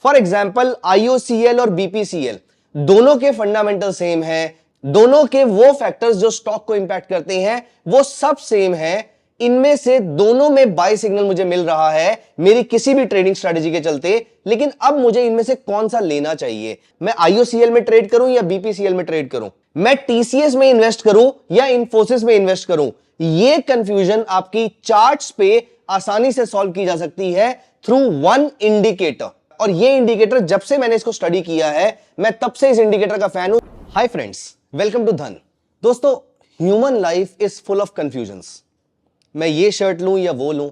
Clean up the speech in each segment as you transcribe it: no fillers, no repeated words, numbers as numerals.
For example IOCL और BPCL दोनों के फंडामेंटल सेम है, दोनों के वो फैक्टर्स जो स्टॉक को इंपैक्ट करते हैं वो सब सेम है। इनमें से दोनों में बाय सिग्नल मुझे मिल रहा है मेरी किसी भी ट्रेडिंग स्ट्रेटजी के चलते, लेकिन अब मुझे इनमें से कौन सा लेना चाहिए? मैं IOCL में ट्रेड करूं या BPCL में ट्रेड करूं? मैं TCS में इन्वेस्ट करूं या इन्फोसिस में इन्वेस्ट करूं? यह कंफ्यूजन आपकी चार्ट्स पे आसानी से सॉल्व की जा सकती है थ्रू वन इंडिकेटर। और यह इंडिकेटर जब से मैंने इसको स्टडी किया है मैं तब से इस इंडिकेटर का फैन हूं। हाय फ्रेंड्स, वेलकम टू धन। दोस्तों, human life is full of confusions. मैं ये शर्ट लूं या वो लूं,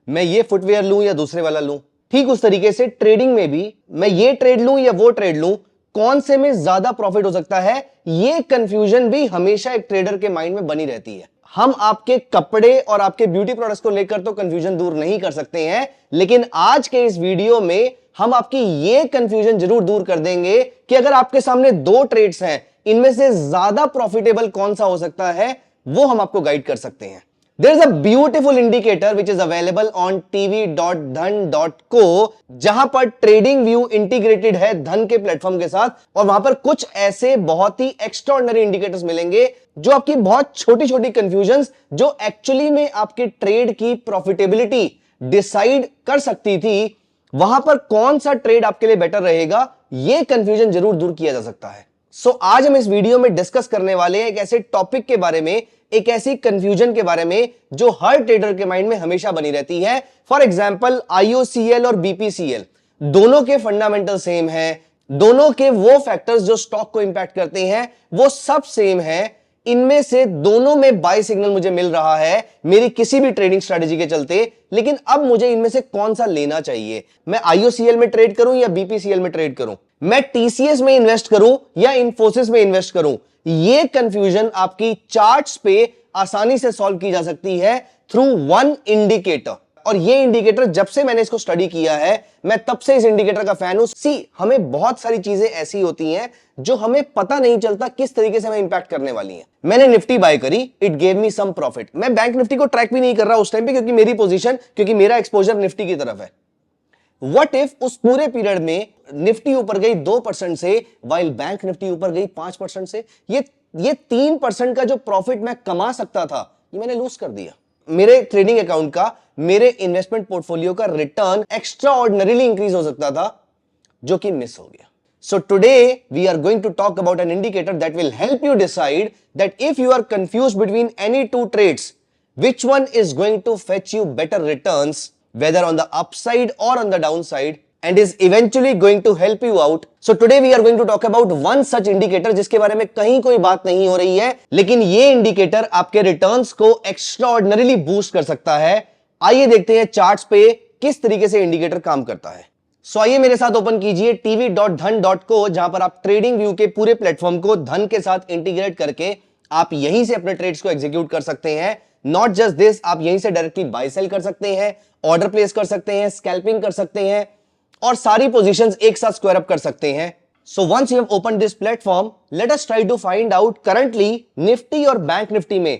मैं ये फुटवेयर लूं या दूसरे वाला लूं। ठीक उस तरीके से ट्रेडिंग में भी मैं ये ट्रेड लूं या वो ट्रेड लूं, कौन से में ज्यादा प्रॉफिट हो सकता है, ये कंफ्यूजन भी हमेशा एक ट्रेडर के माइंड में बनी रहती है। हम आपके कपड़े और आपके ब्यूटी प्रोडक्ट्स को लेकर तो कंफ्यूजन दूर नहीं कर सकते हैं, लेकिन आज के इस वीडियो में हम आपकी ये कंफ्यूजन जरूर दूर कर देंगे कि अगर आपके सामने दो ट्रेड्स हैं, इनमें से ज्यादा प्रॉफिटेबल कौन सा हो सकता है, वो हम आपको गाइड कर सकते हैं। There is a beautiful indicator which is available on tv.dhan.co, जहां पर ट्रेडिंग व्यू इंटीग्रेटेड है धन के प्लेटफॉर्म के साथ, और वहां पर कुछ ऐसे बहुत ही एक्स्ट्राऑर्डिनरी इंडिकेटर्स मिलेंगे जो आपकी बहुत छोटी छोटी कंफ्यूजन्स जो एक्चुअली में आपके ट्रेड की प्रॉफिटेबिलिटी डिसाइड कर सकती थी, वहां पर कौन सा ट्रेड आपके लिए बेटर रहेगा, यह कंफ्यूजन जरूर दूर किया जा सकता है। आज हम इस वीडियो में डिस्कस करने वाले हैं एक ऐसे टॉपिक के बारे में, एक ऐसी कंफ्यूजन के बारे में जो हर ट्रेडर के माइंड में हमेशा बनी रहती है। फॉर एग्जांपल IOCL और BPCL दोनों के फंडामेंटल सेम है, दोनों के वो फैक्टर्स जो स्टॉक को इंपैक्ट करते हैं वो सब सेम है। इनमें से दोनों में बाय सिग्नल मुझे मिल रहा है मेरी किसी भी ट्रेडिंग स्ट्रेटजी के चलते, लेकिन अब मुझे इनमें से कौन सा लेना चाहिए? मैं IOCL में ट्रेड करूं या BPCL में ट्रेड करूं? मैं TCS में इन्वेस्ट करूं या इन्फोसिस में इन्वेस्ट करूं? यह कंफ्यूजन आपकी चार्ट्स पे आसानी से सॉल्व की जा सकती है थ्रू वन इंडिकेटर। और यह इंडिकेटर जब से मैंने इसको स्टडी किया है मैं तब से इस इंडिकेटर का फैन हूं। हमें बहुत सारी चीजें ऐसी होती हैं जो हमें पता नहीं चलता किस तरीके से हमें इंपैक्ट करने वाली हैं। मैंने निफ्टी बाय करी, it gave me some profit. मैं बैंक निफ्टी को ट्रैक भी नहीं कर रहा उस टाइम पे, क्योंकि मेरी पोजीशन, क्योंकि मेरा एक्सपोजर निफ्टी की तरफ है। व्हाट इफ उस पूरे पीरियड में निफ्टी ऊपर गई 2% से, वाइल बैंक निफ्टी ऊपर गई 5% से? ये 3% का जो प्रॉफिट मैं कमा सकता था, ये मैंने लूज कर दिया। मेरे ट्रेडिंग अकाउंट का, मेरे इन्वेस्टमेंट पोर्टफोलियो का रिटर्न एक्स्ट्रा ऑर्डिनरीली इंक्रीज हो सकता था, जो कि मिस हो गया। So today we are going to talk about an indicator that will help you decide that if you are confused between any two trades, which one is going to fetch you better returns, whether on the upside or on the downside, and is eventually going to help you out. So today we are going to talk about one such indicator जिसके बारे में कहीं कोई बात नहीं हो रही है, लेकिन ये इंडिकेटर आपके रिटर्न्स को एक्स्ट्राऑर्डिनरीली बूस्ट कर सकता है। आइए देखते हैं चार्ट्स पे किस तरीके से इंडिकेटर काम करता है। आइए मेरे साथ ओपन कीजिए tv.dhan.co, जहां पर आप ट्रेडिंग व्यू के पूरे प्लेटफॉर्म को धन के साथ इंटीग्रेट करके आप यहीं से अपने ट्रेड्स को एग्जीक्यूट कर सकते हैं। नॉट जस्ट दिस, आप यहीं से डायरेक्टली बाय सेल कर सकते हैं, ऑर्डर प्लेस कर सकते हैं, स्कैल्पिंग कर सकते हैं और सारी पोजीशंस एक साथ स्क्वायर अप कर सकते हैं। So once you have open this platform, let us try to find out currently Nifty और बैंक निफ्टी में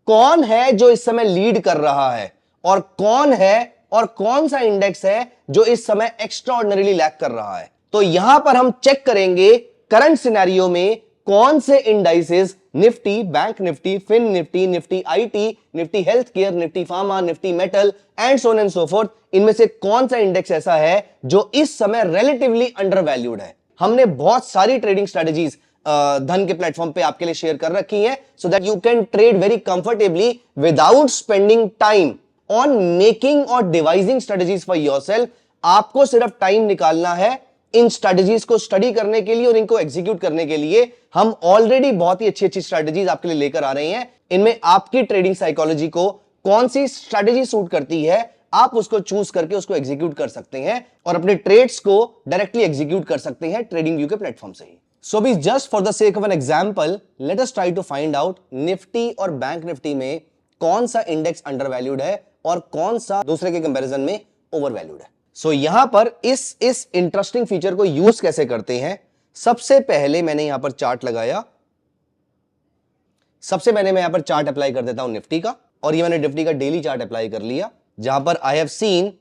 कौन है जो इस समय लीड कर रहा है, और कौन है और कौन सा इंडेक्स है जो इस समय एक्स्ट्राऑर्डिनरीली लैग कर रहा है। तो यहां पर हम चेक करेंगे करंट सिनेरियो में कौन से indices, Nifty, bank Nifty, fin Nifty, Nifty IT, Nifty health care, Nifty pharma, Nifty metal and so on and so forth, इनमें से कौन सा इंडेक्स ऐसा है जो इस समय रिलेटिवली अंडरवैल्यूड है। हमने बहुत सारी ट्रेडिंग स्ट्रेटजीज धन के प्लेटफॉर्म पे आपके लिए शेयर कर रखी है, so that you can trade very comfortably without spending time on making और डिवाइजिंग स्ट्रेटजीज फॉर योरसेल्फ। आपको सिर्फ टाइम निकालना है इन स्ट्रेटजीज को स्टडी करने के लिए और इनको एग्जीक्यूट करने के लिए। हम ऑलरेडी बहुत ही अच्छी अच्छी स्ट्रेटजीज आपके लिए लेकर आ रहे हैं। इनमें आपकी ट्रेडिंग साइकोलॉजी को कौन सी स्ट्रेटजी सूट करती है, आप उसको चूज करके उसको एग्जीक्यूट कर सकते हैं और अपने ट्रेड्स को डायरेक्टली एग्जीक्यूट कर सकते हैं ट्रेडिंग व्यू के प्लेटफॉर्म से ही। So be just for the sake of an example, let us try to find out Nifty और बैंक निफ्टी में कौन सा इंडेक्स अंडरवैल्यूड है और कौन सा दूसरे के कंपैरिजन में ओवरवैल्यूड है। सो यहां पर इस इंटरेस्टिंग फीचर को यूज कैसे करते हैं, सबसे पहले मैंने यहां पर चार्ट लगाया। सबसे पहले मैं यहां पर चार्ट अप्लाई कर देता हूं निफ्टी का, और ये मैंने निफ्टी का डेली चार्ट अप्लाई कर लिया, जहां पर आई हैव सीन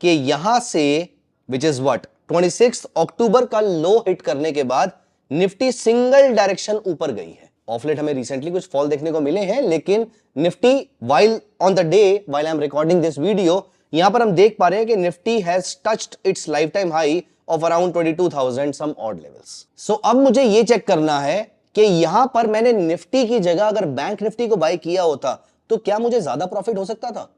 कि यहां से विच इज व्हाट 26 अक्टूबर का लो हिट करने के बाद निफ्टी सिंगल डायरेक्शन ऊपर गई है। ऑफ लेट हमें रिसेंटली कुछ फॉल देखने को मिले हैं, लेकिन Nifty while on the day while I am recording this video, यहां पर हम देख पा रहे हैं कि Nifty has touched its lifetime high of around 22,000 some odd levels. So अब मुझे यह चेक करना है कि यहां पर मैंने निफ्टी की जगह अगर बैंक निफ्टी को बाय किया होता तो क्या मुझे ज्यादा प्रॉफिट हो सकता था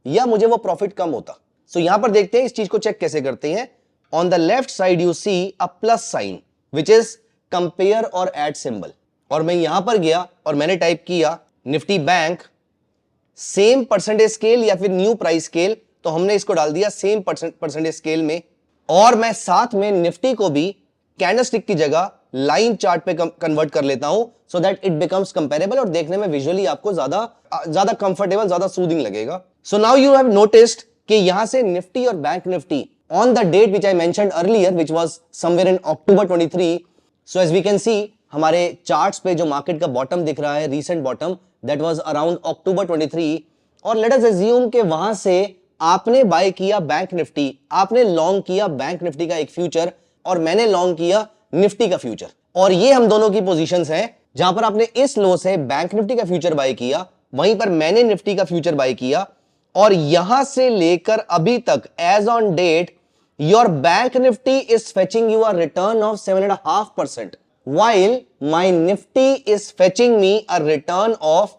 या मुझे वो प्रॉफिट कम होता। सो यहां पर देखते हैं इस चीज को चेक कैसे करते हैं। On the left side you see a plus sign which is compare और ऐड सिंबल, और मैं यहां पर गया और मैंने टाइप किया Nifty bank same percentage scale या फिर न्यू प्राइस स्केल, तो हमने इसको डाल दिया सेम परसेंटेज स्केल में, और मैं साथ में निफ्टी को भी कैंडलस्टिक की जगह लाइन चार्ट पे कन्वर्ट कर लेता हूं so that it becomes comparable और देखने में विजुअली आपको ज्यादा कंफर्टेबल, ज्यादा सूदिंग लगेगा। So now you have noticed कि यहां से निफ्टी और bank Nifty on the date which I mentioned earlier which was somewhere in October 23, so as we can see हमारे चार्ट्स पे जो मार्केट का बॉटम दिख रहा है, recent bottom, that was around अक्टूबर 23, और लेट अस अज्यूम कि वहां से आपने बाय किया बैंक निफ्टी, आपने लॉन्ग किया बैंक निफ्टी का एक फ्यूचर और मैंने लॉन्ग किया निफ्टी का फ्यूचर, और ये हम दोनों की पोजीशंस हैं। जहां पर आपने इस लो से बैंक निफ्टी का फ्यूचर बाय किया, वहीं पर मैंने निफ्टी का फ्यूचर बाय किया, और यहां से लेकर अभी तक as on date your bank Nifty is fetching you a return of 7.5%, while my nifty is fetching me a return of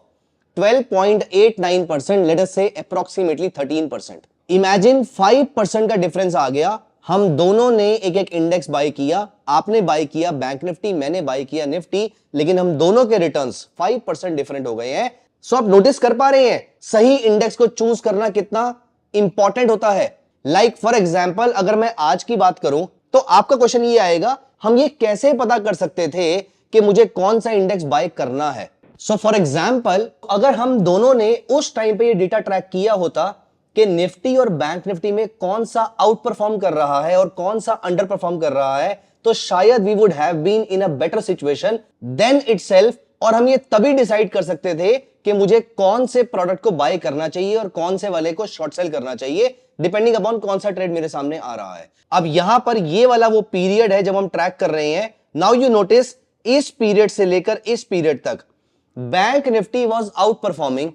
12.89%, let us say approximately 13%. Imagine 5% का डिफरेंस आ गया। हम दोनों ने एक एक इंडेक्स बाय किया, आपने बाय किया बैंक निफ्टी, मैंने बाय किया निफ्टी, लेकिन हम दोनों के रिटर्न्स 5% डिफरेंट हो गए हैं। सो आप नोटिस कर पा रहे हैं सही इंडेक्स को चूज करना कितना इंपॉर्टेंट होता है। लाइक फॉर एग्जांपल अगर मैं आज की बात करूं तो आपका क्वेश्चन ये आएगा, हम ये कैसे पता कर सकते थे कि मुझे कौन सा इंडेक्स बाय करना है। सो फॉर एग्जांपल अगर हम दोनों ने उस टाइम पे ये डेटा ट्रैक किया होता कि निफ्टी और बैंक निफ्टी में कौन सा आउट परफॉर्म कर रहा है और कौन सा अंडर परफॉर्म कर रहा है, तो शायद we would have been in a better situation than itself, और हम ये तभी डिसाइड कर सकते थे कि मुझे कौन से प्रोडक्ट को बाय करना चाहिए और कौन से वाले को शॉर्ट सेल करना चाहिए, डिपेंडिंग अपॉन कौन सा ट्रेड मेरे सामने आ रहा है। अब यहां पर ये वाला वो पीरियड है जब हम ट्रैक कर रहे हैं। नाउ यू नोटिस इस पीरियड से लेकर इस पीरियड तक bank Nifty was out performing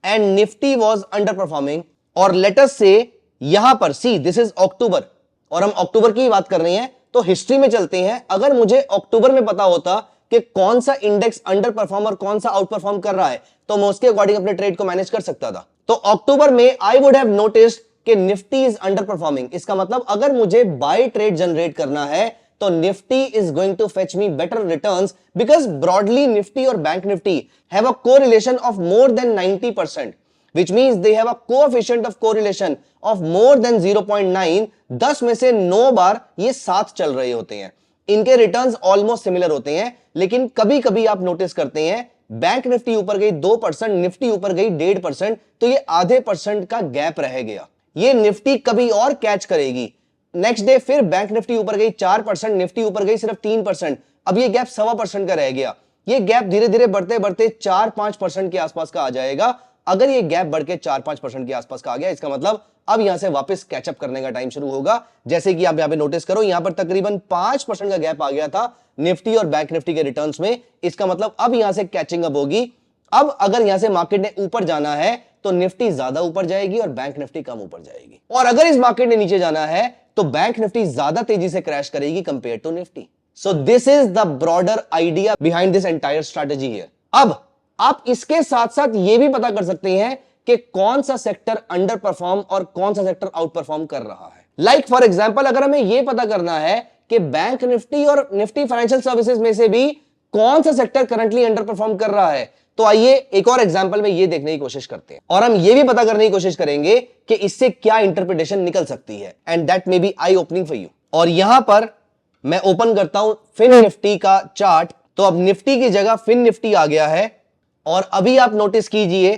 and Nifty was under performing, और लेट अस से यहां पर सी दिस इज अक्टूबर और हम अक्टूबर की बात कर रहे हैं, तो हिस्ट्री में चलते हैं। अगर मुझे अक्टूबर में पता होता कि कौन सा इंडेक्स अंडर परफॉर्म और कौन सा आउट परफॉर्म कर रहा है, तो मैं उसके अकॉर्डिंग अपने ट्रेड को मैनेज कर सकता था। तो अक्टूबर में आई वुड हैव नोटिस्ड कि निफ्टी इज अंडर परफॉर्मिंग, इसका मतलब अगर मुझे बाय ट्रेड जनरेट करना है तो Nifty is going to fetch me better returns, because broadly Nifty और bank Nifty have a correlation of more than 90%, which means they have a coefficient of correlation of more than 0.9। 10 में से 9 बार ये साथ चल रहे होते हैं, इनके रिटर्न्स ऑलमोस्ट सिमिलर होते हैं। लेकिन कभी कभी आप नोटिस करते हैं बैंक निफ्टी ऊपर गई 2%, निफ्टी ऊपर गई 1.5%, तो ये आधे परसेंट का गैप रह गया। ये निफ्टी कभी और कैच करेगी, नेक्स्ट डे फिर बैंक निफ्टी ऊपर गई 4%, निफ्टी ऊपर गई सिर्फ 3%, अब ये गैप 1.25% का रह गया। ये गैप धीरे धीरे बढ़ते बढ़ते 4-5% के आसपास का आ जाएगा। अगर ये गैप बढ़ के 4-5% के आसपास का आ गया, इसका मतलब अब यहां से वापस कैचअप करने का टाइम शुरू होगा। जैसे कि आप यहां पे नोटिस करो, यहां पर तकरीबन 5% का गैप आ गया था निफ्टी और बैंक निफ्टी के रिटर्न्स में, इसका मतलब अब यहां से कैचिंग अप होगी। अब अगर यहां से मार्केट ने ऊपर जाना है तो निफ्टी ज्यादा ऊपर जाएगी और बैंक निफ्टी कम ऊपर जाएगी, और अगर इस मार्केट ने नीचे जाना है तो बैंक निफ्टी ज्यादा तेजी से क्रैश करेगी compare to Nifty. So this is the broader idea behind this entire strategy here. अब आप इसके साथ साथ यह भी पता कर सकते हैं कि कौन सा सेक्टर अंडर परफॉर्म और कौन सा सेक्टर आउट परफॉर्म कर रहा है। लाइक फॉर एग्जांपल अगर हमें यह पता करना है कि बैंक निफ्टी और निफ्टी फाइनेंशियल सर्विसेज में से भी कौन सा सेक्टर करंटली अंडर परफॉर्म कर रहा है, तो आइए एक और एग्जांपल में यह देखने की कोशिश करते हैं और हम यह भी पता करने की कोशिश करेंगे कि इससे क्या इंटरप्रिटेशन निकल सकती है, and that may be eye opening for you. और यहां पर मैं ओपन करता हूं फिन निफ्टी का चार्ट, तो अब निफ्टी की जगह फिन निफ्टी आ गया है, और अभी आप नोटिस कीजिए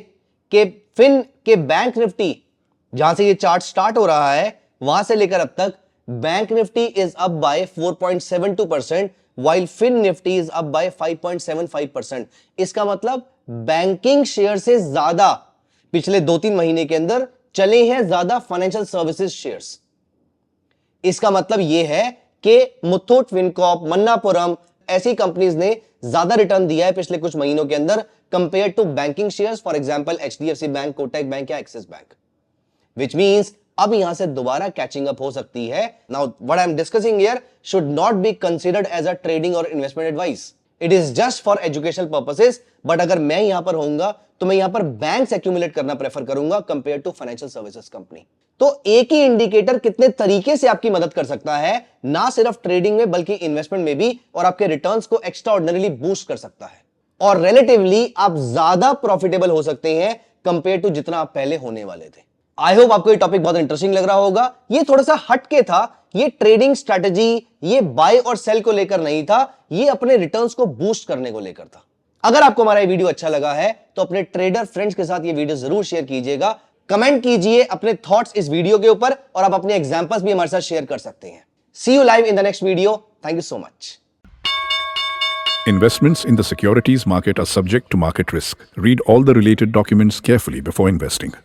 कि फिन के बैंक निफ्टी जहां से ये चार्ट स्टार्ट हो रहा है वहां से लेकर अब तक bank Nifty is up by 4.72%, while fin Nifty is up by 5.75%। इसका मतलब बैंकिंग शेयर से ज्यादा पिछले 2-3 महीने के अंदर चले हैं ज्यादा फाइनेंशियल सर्विसेज शेयर्स। इसका मतलब यह है कि मुथूट फिनकॉर्प, मन्नापुरम ऐसी कंपनीज ने ज्यादा रिटर्न दिया है पिछले कुछ महीनों के अंदर compare to banking shares, for example HDFC bank, Kotak bank या एक्सिस बैंक, विच मींस अब यहां से दोबारा कैचिंग अप हो सकती है. Now what I am discussing here should not be considered as a trading और investment advice. It is just for educational purposes. But अगर मैं यहां पर होऊंगा तो मैं यहां पर बैंक्स एक्यूमुलेट करना प्रेफर करूंगा compare to financial services company. तो एक ही इंडिकेटर कितने तरीके से आपकी मदद कर सकता है, ना सिर्फ ट्रेडिंग में बल्कि इन्वेस्टमेंट में भी, और आपके रिटर्न्स को एक्स्ट्रा ऑर्डिनरीली बूस्ट कर सकता है और रिलेटिवली आप ज्यादा प्रॉफिटेबल हो सकते हैं कंपेयर टू जितना आप पहले होने वाले थे. आई होप आपको ये टॉपिक बहुत इंटरेस्टिंग लग रहा होगा. ये थोड़ा सा हटके था. ये ट्रेडिंग स्ट्रैटेजी, ये बाय और सेल को लेकर नहीं था, ये अपने रिटर्न्स को बूस्ट करने को लेकर था. अगर आपको हमारा ये वीडियो अच्छा लगा है तो अपने ट्रेडर फ्रेंड्स के साथ ये वीडियो जरूर शेयर कीजिएगा. कमेंट कीजिए अपने थॉट्स इस वीडियो के ऊपर और आप अपने एग्जांपल्स भी हमारे साथ शेयर कर सकते हैं. See you live in the next video. Thank you so much. Investments in the securities market are subject to market risk. Read all the related documents carefully before investing.